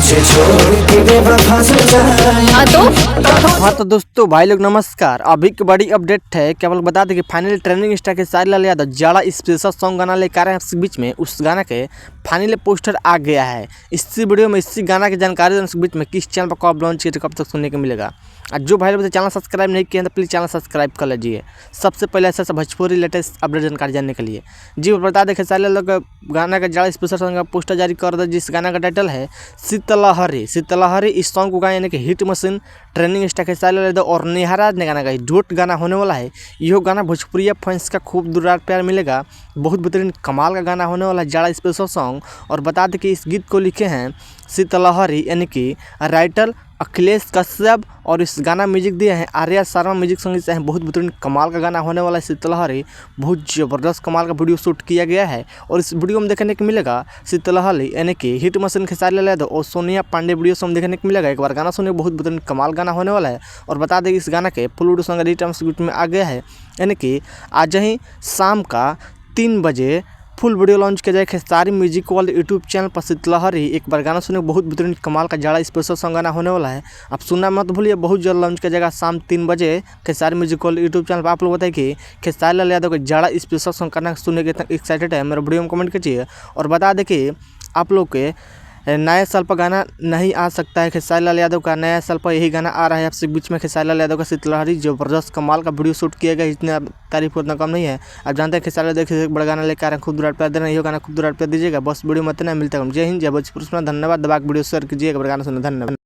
मुझे छोड़ के बेवफा जाए। हाँ तो दोस्तों भाई लोग नमस्कार। अभी की बड़ी अपडेट है। केवल बता दें कि फाइनली ट्रेंडिंग स्टार के सारी लाल यादव जाड़ा स्पेशल सॉन्ग गाना लेकर आए हैं बीच में। उस गाना के फाइनली पोस्टर आ गया है। इसी वीडियो में इसी गाना की जानकारी उस बीच में किस चैनल पर कब लॉन्च किया तो कब तक सुनने को मिलेगा। और जो भाई लोग चैनल सब्सक्राइब नहीं किए हैं तो प्लीज़ चैनल सब्सक्राइब कर लीजिए सबसे पहले ऐसा भोजपुरी लेटेस्ट अपडेट जानकारी जानने के लिए। जी बता दें खेसारी लाल का गाना का जाड़ा स्पेशल सॉन्ग का पोस्टर जारी कर दिया, जिस गाना का टाइटल है शीतलहरी। शीतलहरी इस सॉन्ग को गाया यानी कि hit machine trending star Khesari Lal और नेहा राज ने गाना गाई डोट गाना होने वाला है। यह गाना भोजपुरी फैंस का खूब दुरार प्यार मिलेगा। बहुत बेहतरीन कमाल का गाना होने वाला है जाड़ा स्पेशल सॉन्ग। और बता दें कि इस गीत को लिखे हैं शीतलहरी यानी कि राइटर अखिलेश कश्यप और इस गाना म्यूजिक दिए हैं आर्या शर्मा म्यूजिक संगीत हैं। बहुत बेहतरीन कमाल का गाना होने वाला है शीतलहरी। बहुत ज़बरदस्त कमाल का वीडियो शूट किया गया है और इस वीडियो में देखने को मिलेगा शीतलहरी यानी कि हिट मशीन खेसारी लाल यादव और सोनिया पांडे वीडियो से देखने को मिलेगा। एक बार गाना सुनिए, बहुत बेहतरीन कमाल गाना होने वाला है। और बता दें कि इस गाना के फुल वीडियो सॉन्ग रिटर्न बीच में आ गया है, यानी कि आज ही शाम का 3 बजे फुल वीडियो लॉन्च किया जाए खेसारी म्यूजिक वाले यूट्यूब चैनल पर शीतलहरी। एक बार गाना सुने, बहुत बेहतरीन कमाल का जाड़ा स्पेशल सॉन्ग गाना होने वाला है। आप सुनना मत भूलिए, बहुत जल्द लॉन्च किया जाएगा शाम 3 बजे खेसारी म्यूजिक वाले यूट्यूब चैनल पर। आप लोग बताइए कि खेसारी लाल यादव का जाड़ा स्पेशल सॉन्ग करना सुनने के इतना एक्साइटेड है मेरे वीडियो में कमेंट कीजिए। और बता दें कि आप लोग के नए साल पर गाना नहीं आ सकता है। खेसारी लाल यादव का नया साल पर यही गाना आ रहा है आपसे बीच में। खेसारी लाल यादव का शीतलहरी ज़बरदस्त कमाल का वीडियो शूट किया गया, इतना तारीफ उतना कम नहीं है। आप जानते हैं खेसारी लाल देखिए एक बड़ा गाना लेकर आ रहे हैं, खूब दुरार प्यार दे रहे हैं। ये गाना खूब दुरार प्यार दीजिएगा बस। वीडियो में इतना मिलता है। जय हिंद, जय भोजपुरी। धन्यवाद। दबा के वीडियो शेयर कीजिएगा, गाना सुनना। धन्यवाद।